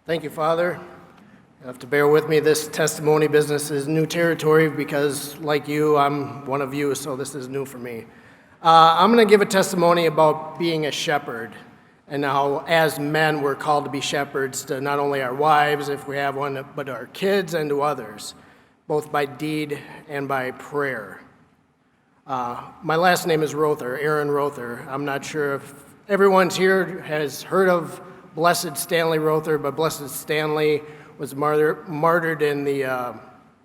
Thank you, Father. You have to bear with me. This testimony business is new territory because, like you, I'm one of you, so this is new for me. I'm going to give a testimony about being a shepherd and how, as men, we're called to be shepherds to not only our wives, if we have one, but our kids and to others, both by deed and by prayer. My last name is Rother, Aaron Rother. I'm not sure if everyone's here has heard of Blessed Stanley Rother, but Blessed Stanley was martyred in the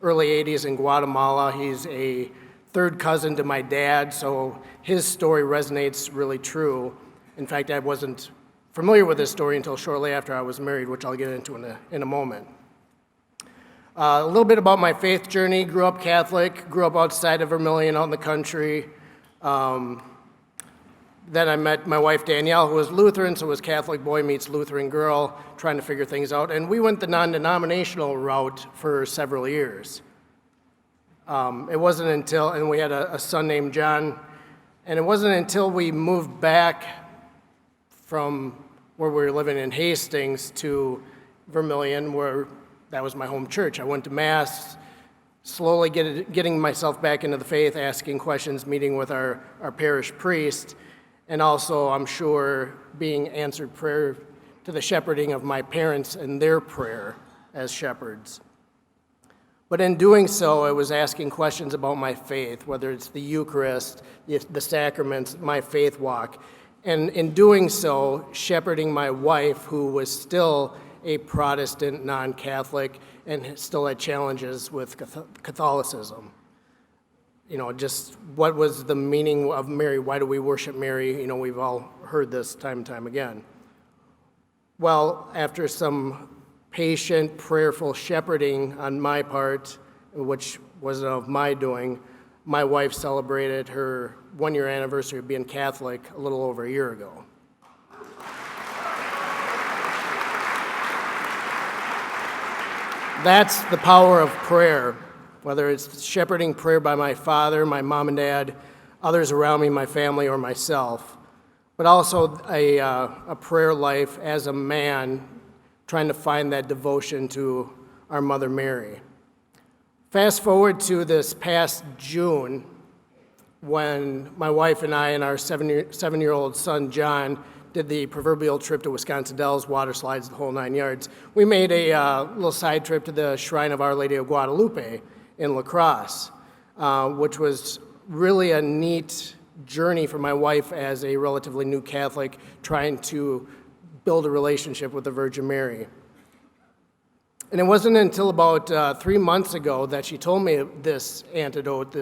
early 80s in Guatemala. He's a third cousin to my dad, so his story resonates really true. In fact, I wasn't familiar with his story until shortly after I was married, which I'll get into in a moment. A little bit about my faith journey. Grew up Catholic, grew up outside of Vermilion, out in the country. Then I met my wife Danielle, who was Lutheran, so was Catholic boy meets Lutheran girl, trying to figure things out. And we went the non-denominational route for several years. It wasn't until, and we had a son named John, and it wasn't until we moved back from where we were living in Hastings to Vermilion, where that was my home church. I went to Mass, slowly getting myself back into the faith, asking questions, meeting with our parish priest, and also, I'm sure, being answered prayer to the shepherding of my parents and their prayer as shepherds. But in doing so, I was asking questions about my faith, whether it's the Eucharist, the sacraments, my faith walk. And in doing so, shepherding my wife, who was still a Protestant, non-Catholic, and still had challenges with Catholicism. You know, just what was the meaning of Mary? Why do we worship Mary? You know, we've all heard this time and time again. Well, after some patient, prayerful shepherding on my part, which wasn't of my doing, my wife celebrated her one-year anniversary of being Catholic a little over a year ago. That's the power of prayer, whether it's shepherding prayer by my father, my mom and dad, others around me, my family, or myself, but also a prayer life as a man trying to find that devotion to our Mother Mary. Fast forward to this past June when my wife and I and our seven-year-old son, John, did the proverbial trip to Wisconsin Dells, water slides, the whole 9 yards. We made a little side trip to the Shrine of Our Lady of Guadalupe in La Crosse, which was really a neat journey for my wife as a relatively new Catholic trying to build a relationship with the Virgin Mary. And it wasn't until about 3 months ago that she told me this antidote,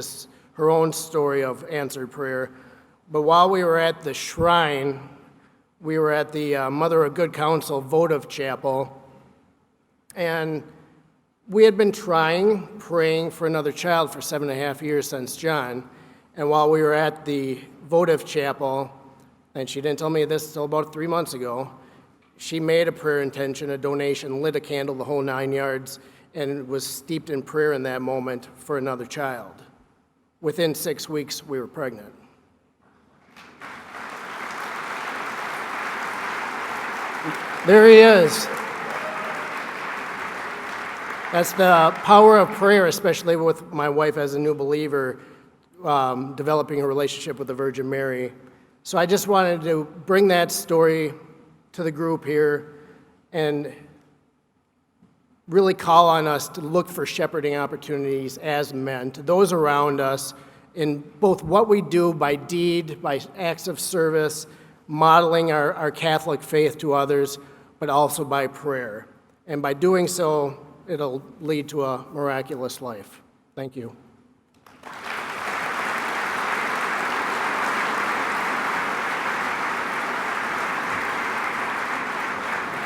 her own story of answered prayer. But while we were at the shrine, we were at the Mother of Good Counsel votive chapel, and we had been praying for another child for 7.5 years since John. And while we were at the votive chapel, and she didn't tell me this until about 3 months ago, she made a prayer intention, a donation, lit a candle, the whole 9 yards, and was steeped in prayer in that moment for another child. Within 6 weeks, we were pregnant. There he is. That's the power of prayer, especially with my wife as a new believer, developing a relationship with the Virgin Mary. So I just wanted to bring that story to the group here and really call on us to look for shepherding opportunities as men, to those around us, in both what we do by deed, by acts of service, modeling our Catholic faith to others, but also by prayer. And by doing so, it'll lead to a miraculous life. Thank you.